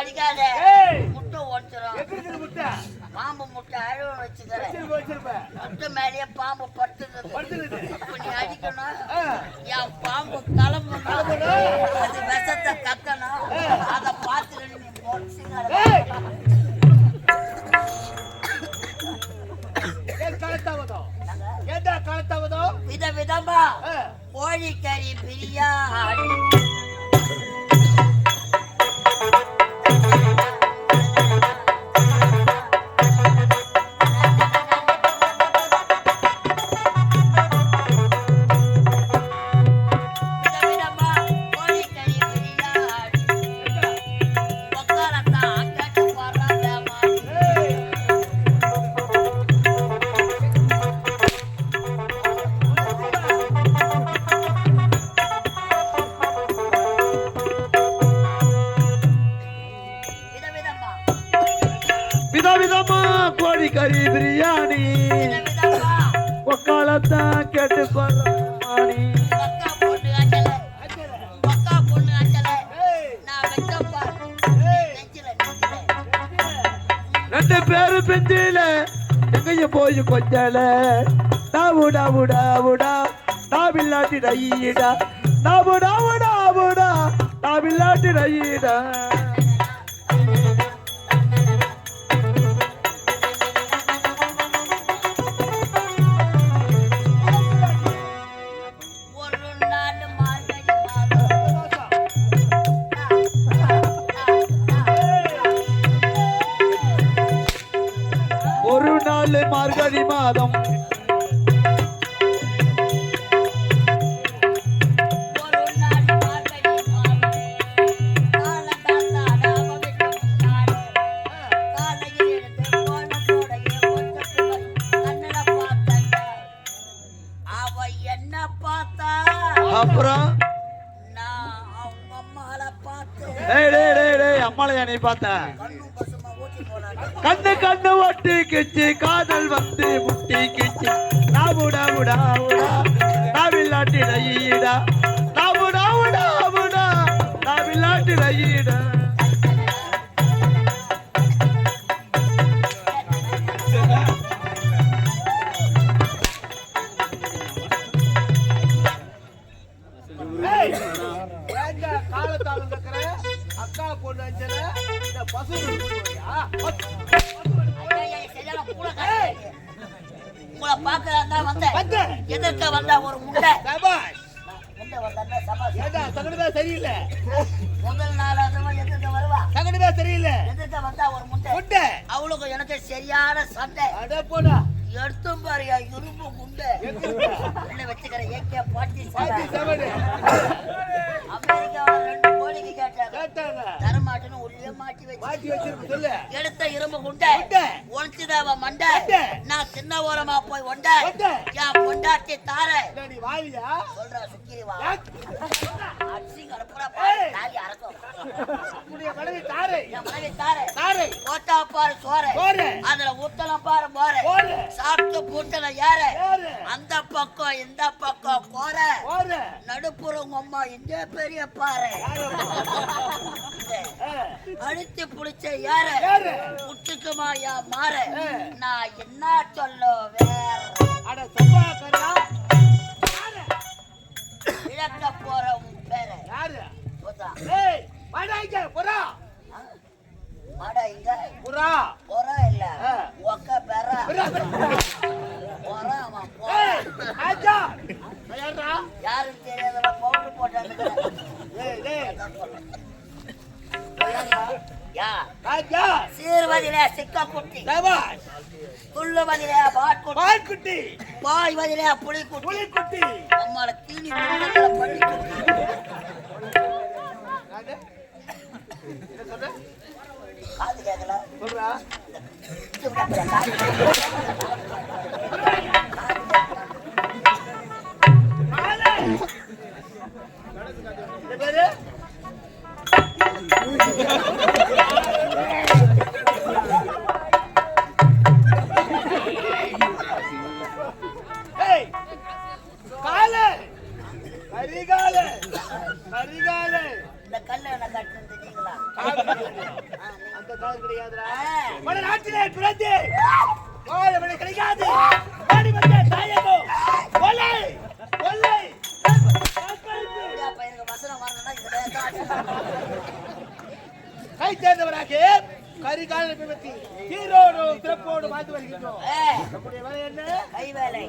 அடிக்காத. முட்டை ஓடிச்சிடும். முட்டை பாம்பு முட்டை அழுவ வச்சுக்கிறேன். முட்டை மேலேயே பாம்பு படுத்துது. அப்ப நீ அடிக்கணும். என் பாம்பு கிளம்பணும். அது விஷத்தை கக்கணும். அதை பார்த்துட்டு நீ வித விதமா கோழிக்கறி பிரியாணி. விதவிதமா கோழிக்கறி பிரியாணி ஒக்காலத்தான் கேட்டு கொள்ளாணி. ரெண்டு பேரு பெஞ்சில எங்கேயும் போய் கொஞ்சல டாவுடா உடா உடா டாவில்லாட்டி ரையிடா டாவுடா உடா உடா டாவில்லாட்டி ரையிடா. ஒரு நாள் மார்கழி மாதம் அப்புறம் அம்மாளையா நீ பார்த்த கண்ணு கண்ணு ஒட்டி கிச்சு காதல் வந்து முட்டி கிச்சு நாவுடா உடா உடா நாவில்லாட்டி ரயிடா நாவுடா உடா உடா நாவில்லாட்டி ரயிடா. காலத்தாலும் இருக்கிற அக்கா பொண்ணு அஞ்சல இந்த பசு உங்களை பாக்குறா வந்தேன். எதிர்க்க வந்தா ஒரு முட்டை சரியில்லை. முதல் நாள் எதிர்க்க வருவா தகடுதா சரியில்லை. எதிர்க்க வந்தா ஒரு முட்டை. அவளுக்கு எனக்கு சரியான சண்டை. அட போடா எடுத்தும் பாருயா இரும்பு குண்டை வச்சுக்கிற ஏகே 47 அமெரிக்காவில் 2 கோடிக்கு கேட்டாங்க. தரமாட்டுன்னு உள்ளே மாட்டி வச்சிருக்கு. சொல்லு எடுத்த இரும்பு குண்டை ஒழிச்சுதாவ மண்டை. நான் சின்ன ஓரமா போய் ஒண்டை என் பொண்டாட்டி தார சொல்ற சுக்கிரிவா அடிச்சு கடப்புறா தாலி அறக்கும். என் மனைவி தாரை போட்டா பாரு சோறு அதுல ஊத்தலாம் பாரு போற சாப்பிட்டு பூட்டல யாரு அந்த பக்கம் இந்த பக்கம் கோர நடுப்புறம் அம்மா இந்த பெரிய பாரு அழுத்தி புடிச்ச யாரு புட்டுக்குமா யா மாற. நான் என்ன சொல்ல வேற இழக்க போற உன் பேரு மாடா இங்க புறா புறா இல்ல ஒக்க பெற புறா யாரும் தெரியாத பவுடர் போட்டாங்க. சீர்வதிலே சிக்க குட்டி துள்ளுவதிலே பாட்குட்டி பாய்வதிலே புலிக்குட்டி அம்மால தீனி பள்ளிக்குட்டி காது கேட்கல இந்த கல்ல என்ன கட்டுன்னு தெரியுங்களா? காது கிடையாதுடா. பல நாட்டிலே பிறந்து வாழவிட கிடைக்காது. ஓடி வந்த தாயகோ கொலை கொலை. எனக்கு வசனம் வரணும்னா இதுல கை சேர்ந்தவராக கரிகால விபத்தி சீரோடு சிறப்போடு மாற்றி வருகின்றோம். நம்முடைய வேலை என்ன? கை வேலை.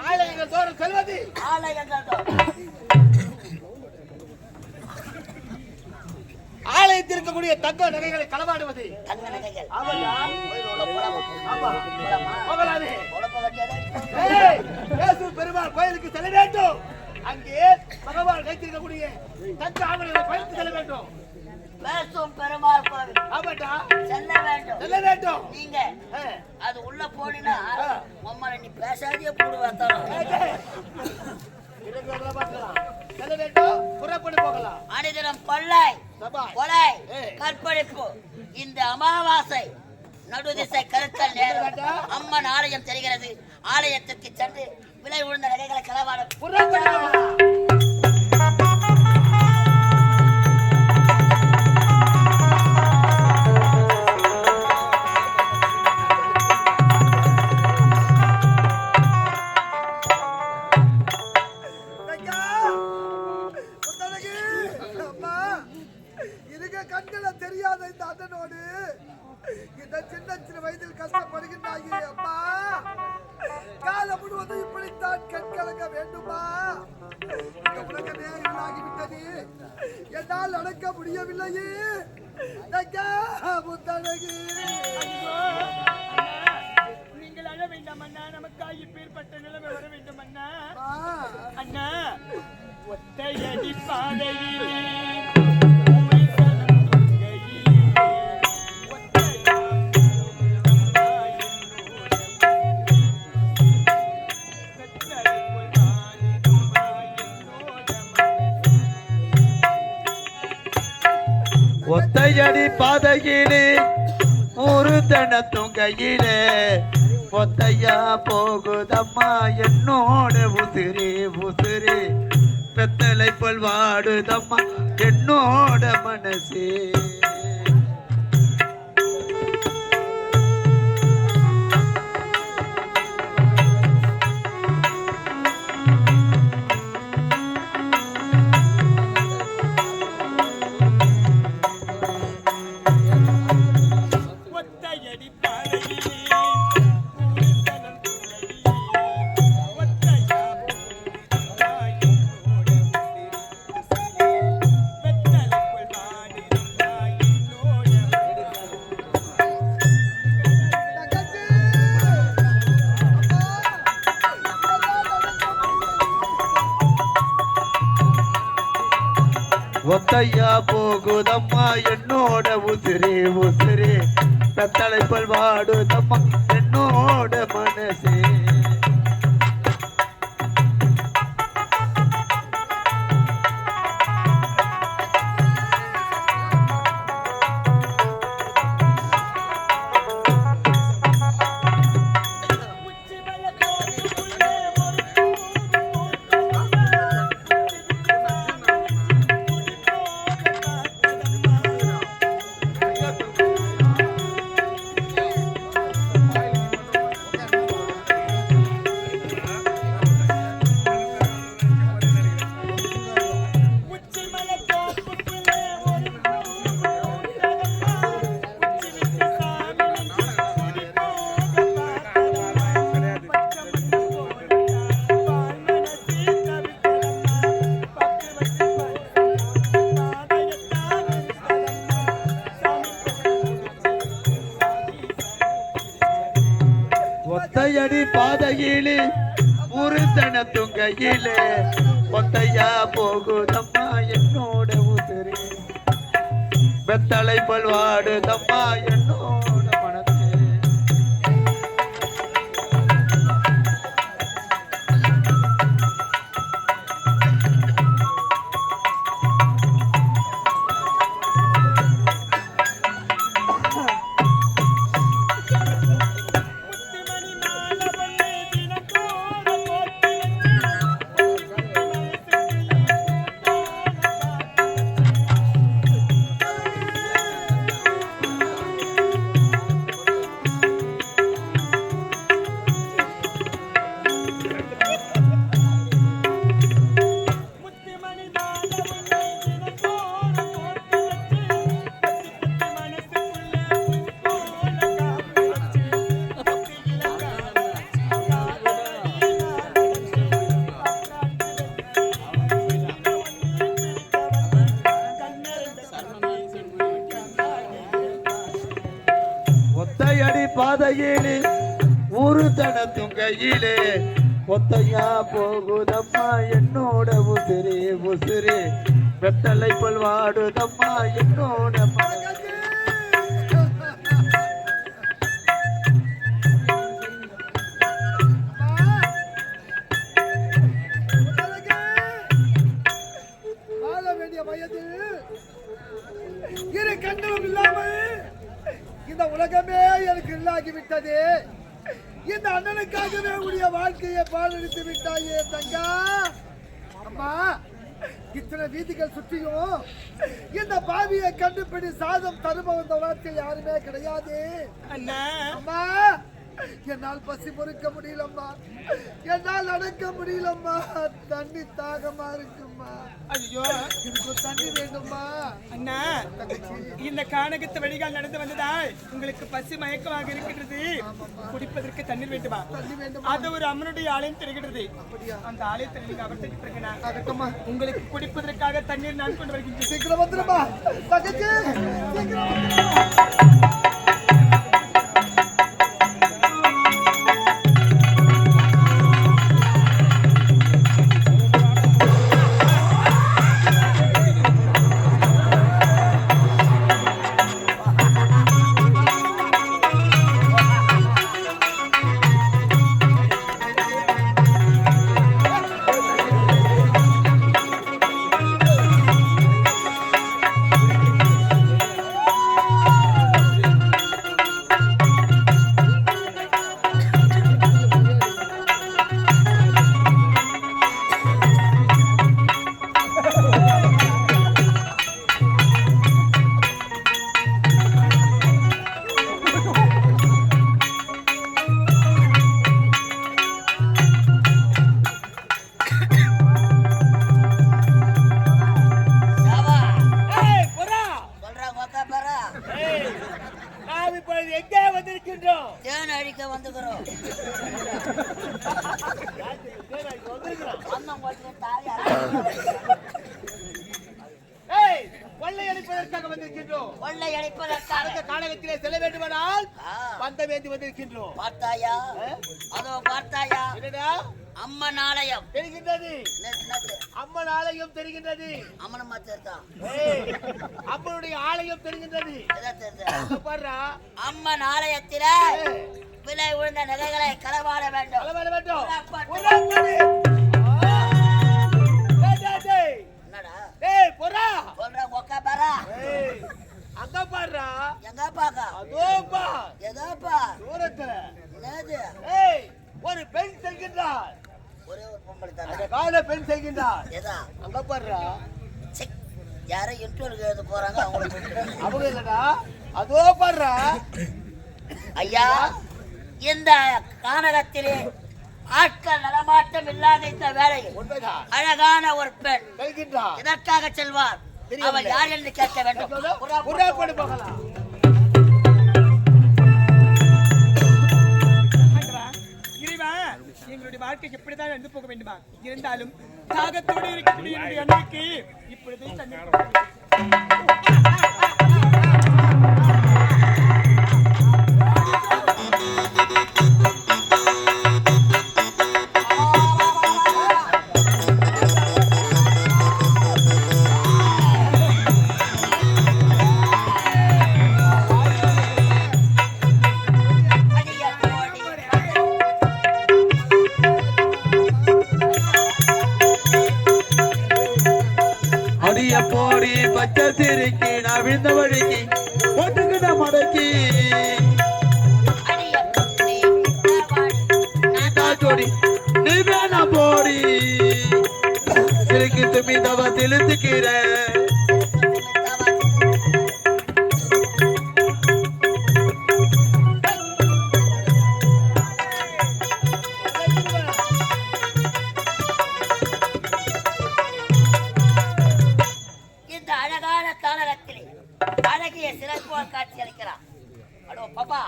ஆலயங்கள் தோறும் செல்வது ஆலயத்தில் இருக்கக்கூடிய தங்க நகைகளை களவாடுவது. பெருமாள் கோயிலுக்கு செல்ல வேண்டும். அங்கே பகவான் வைத்திருக்கக்கூடிய தங்க ஆவணங்களை பயந்து செல்ல வேண்டும். பேசும் பெருமாள் கோவில் செல்ல வேண்டும். செல்ல வேண்டும். நீங்க அது உள்ள போனா உம்மனை நீ பேசாதே போடுவாத்தாலும் செல்ல வேண்டும். புறப்பட்டு போகலாம். அனைதினம் கொள்ளை கொலை கற்பழிப்பு. இந்த அமாவாசை நடுதிசை கருத்தல் நேரம் அம்மன் ஆலயம் தெரிகிறது. ஆலயத்திற்கு சென்று விலை உழுந்த நகைகளை களவாட புறப்பட்டு கண்களை தெரியாத இந்த அண்ணனோடு இந்த சின்ன சின்ன வயதில் கஷ்டப்படுகின்றாயே அம்மா. காலம் முழுவதும் இப்படித்தான் கண்கலங்க வேண்டுமா? இந்த உலகமே ஆகிவிட்டது. என்னால் நடக்க முடியவில்லையே. முத்தழகு நீங்கள் அழ வேண்டாம் அண்ணா. நமக்காக இப்பேற்பட்ட நிலைமை வர வேண்டும் அண்ணா. அண்ணா ஒத்தையடி பாதையிலே ஒத்தையடி பாதையிலே ஒரு தனத்தும் கையிலே ஒத்தையா போகுதம்மா என்னோட உசிரே உசிரே பெத்தலை போல் வாடுதம்மா என்னோட மனசே. ஒத்தையா போகுதம்மா என்னோட உசிரே உசிரே பெத்தலை போல் வாடுதம்மா என்னோட மனசே. ஒத்தையடி பாதையிலே ஒரு தனத்தும் கையிலே ஒத்தையா போகுதம்மா என்னோட உதிரே வெத்தலை போல் வாடுதம்மா என்னோட மனசே. கையிலே ஒரு தனத்தும் கையிலே ஒத்தையா போகுதம்மா என்னோட உசிரே உசிரே வெட்டலை போல் வாடுதம்மா என்னோட வாழ வேண்டிய வயது இரு கண்களும் இல்லாமல் இந்த உலகமே எனக்கு இல்லாகி விட்டது. இந்த அண்ணனுக்காகவே உடைய வாழ்க்கையை பாலடித்து விட்டாயே தங்கா. அம்மா, இத்தனை வீதிகள் சுற்றியும் இந்த பாவியை கண்டுபிடி சாதம் தரும வந்த வாழ்க்கை யாருமே கிடையாது. அண்ணா அம்மா, என்னால் பசி பொறுக்க முடியலம்மா, என்னால் நடக்க முடியலம்மா, தண்ணி தாகமா இருக்கும்மா. ஐயோ எனக்கு தண்ணி வேண்டும்மா. அண்ணா, இந்த கானகத்து வழிகால் நடந்து வந்ததால் உங்களுக்கு பசி மயக்கமாக இருக்கின்றது. குடிப்பதற்கு தண்ணீர் வேண்டுமா? தண்ணி வேண்டுமா? அது ஒரு அம்மனுடைய ஆலயம் தெரிகிறது. அந்த ஆலயத்தில் நீங்க அவர்கிட்ட பிறகுனா உங்களுக்கு குடிப்பதற்காக தண்ணீர் நான் கொண்டு வருகின்றேன். சீக்கிரம் வந்துருமா தங்கச்சி, சீக்கிரம் வந்துருமா. கானகத்திலே செல்ல வேண்டுமானால் பந்த வேண்டி வந்திருக்கின்றோம். பார்த்தாயா? அதோ பார்த்தாயா? அம்மன் ஆலயம் தெரிகின்றது. அம்மன் ஆலயம் தெரிகின்றது. அம்மன் மாத்திருக்கான். அம்மனுடைய ஆலயம் தெரிகின்றது. அம்மன் ஆலயத்தில விலை உழுந்த நகைகளை களவாட வேண்டும். என்னடா பொறா சொல்ற மொக்க பரா அங்க பாடுறா. எங்க பாக்கா? அதோப்பா எதாப்பா தூரத்துல என்னது? ஒரு பெண் செல்கின்றார். ஒரே ஒரு பொம்பளை தானே? அந்த கால பெண் செல்கின்றார். எதா? அங்க பாடுறா. யாரோ இன்டர்வியூ எழுத போறாங்க, அவங்க இல்லடா. அதோ பாடுறா. ஐயா, இந்த கானகத்திலே ஆட்கள் நடமாட்டம் இல்லாத இந்த வேலையில் அழகான ஒரு பெண் செல்கின்றார். இதற்காக செல்வார். அவர் யார் என்று கேட்க வேண்டும். புறப்படு போகலாம். எங்களுடைய வாழ்க்கை எப்படிதான் நடந்து போக வேண்டுமா? இருந்தாலும் தாகத்தோடு இருக்கக்கூடிய என்னுடைய அன்னைக்கு இப்பொழுதே தண்ணீர் போடி பச்சை சிரிக்கி நான் விழுந்த வழிக்கு போட்டுக்கிட்ட மடக்கி ஜோடி நீ வேணா போடி சிரிக்கி துமி தவ திழுத்துக்கிற காட்சி அளிக்கிறார். அடோ பாப்பா,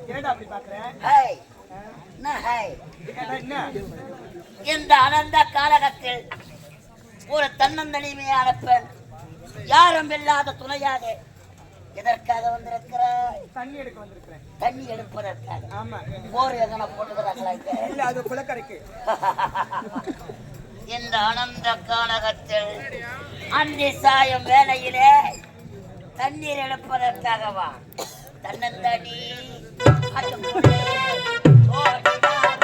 என்னடா அப்படி பாக்குற? இந்த அனந்த காலகத்தில் ஒரு தன்னந்தனிமையான பெண், யாரும் இல்லாத துணையாக எதற்காக வந்திருக்கிறாய்? தண்ணி எடுக்க வந்திருக்கிறேன். தண்ணி எடுப்பதற்காக. ஆமா. போர் எதனா போட்டுக்கிறாங்களா? இல்ல, அது குளக்கரைக்கு. இந்த அனந்த காலகத்தில் அந்தி சாயம் வேளையிலே தண்ணீர் எடுப்பதற்காகவா? தன்னந்தடி அதுக்குள்ளே ஓடினார்.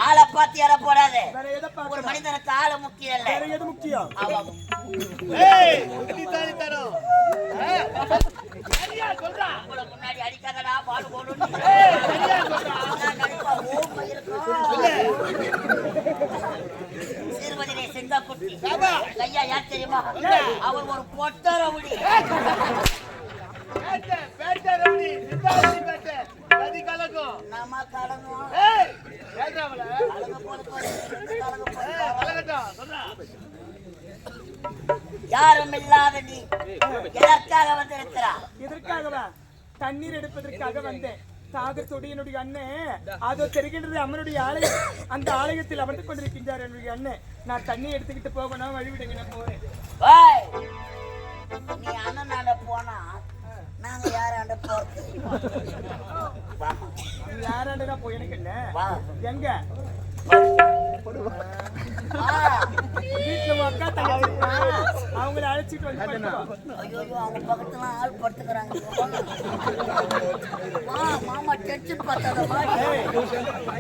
ஆளை பார்த்து ஏற போறாது. ஒரு மனிதனுக்கு ஆள முக்கியம் இல்ல. எது முக்கியம்? முன்னாடி அடிக்காதடா பால் போடும். சிறுவதிலே செங்கா குட்டி கையா யார் தெரியுமா? அவர் ஒரு பொட்டர முடி. நாம கலங்கும் யாரும் இல்லாத நீ எதற்காக வந்திருக்கிறா? எதற்காகவா? தண்ணீர் எடுப்பதற்காக வந்தேன். சாகத்தோடு என்னுடைய அண்ணன் அதோ தெரிகின்றது அம்மனுடைய ஆலயம். அந்த ஆலயத்தில் அமர்ந்து கொண்டிருக்கின்றார் என்னுடைய அண்ணன். நான் தண்ணி எடுத்துக்கிட்டு போகணும், வழிவிடுங்க, நான் போறேன். நீ அண்ணனாண்ட போனா நாங்க யாராண்ட போறது? யாராண்டா போய் எனக்கு என்ன? எங்க வீட்டுல அக்கா தங்கச்சி அவங்கள அழைச்சிட்டு வந்து ஐயோ அவங்க பக்கத்துல ஆள் படுத்துக்கிறாங்க. மாமா டென்ஷன் பார்த்தா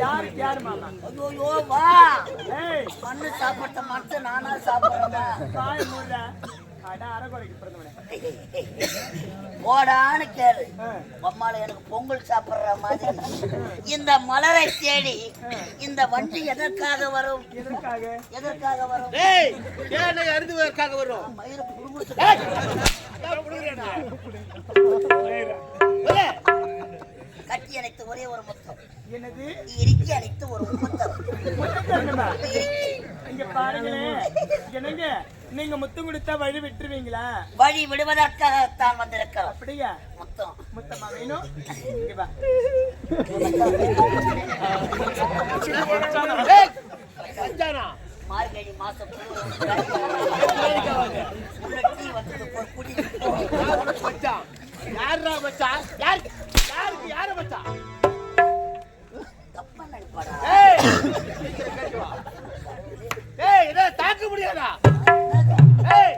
யாருக்கு யாரு மாமா? ஐயோ வா மண்ணு சாப்பிட்ட மட்டும் நானா சாப்பிடுறேன். காய் மூட போடான்னு கேளு. அம்மால எனக்கு பொங்கல் சாப்பிடுற மாதிரி இந்த மலரை தேடி இந்த வண்டி எதற்காக வரும்? எதற்காக வரும்? அருந்துவதற்காக வரும். மயிறு புடுமுட்டு கட்டி அணைத்து ஒரே ஒரு முத்தம். என்னது? இறுக்கி அணைத்து ஒரு முத்தம். இங்க பாருங்களேன். என்னங்க நீங்க முத்தம் கொடுத்தா வழி விட்டுருவீங்களா? வழி விடுவதற்காகத்தான் வந்திருக்கிறோம். அப்படியா? முத்தம் முத்தமா வேணும்? இங்க வா. மார்கழி மாசம் யாரா மச்சான்? யாருக்கு யார மச்சான்? தாங்க முடியாதா? ஏய்,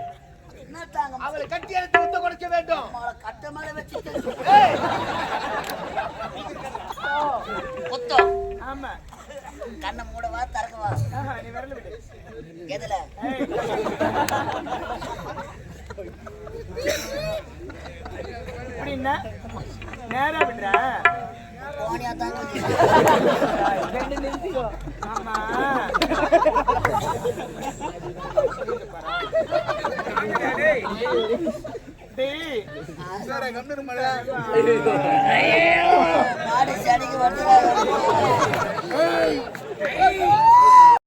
என்ன தாங்க அவளை கட்டி எடுத்து முத்த கொடுக்க வேண்டும். அவளை கட்ட மேல வச்சு ஏய், குத்தம் ஆமா கண்ணை மூடவா திறக்கவா? ஆஹா, நீ விரல விடு. எதுல? ஏய், இப்படின்னா நேரா விடுற. போனியா தாங்க ஆமா டேய், மாடி செடிக்கு வந்து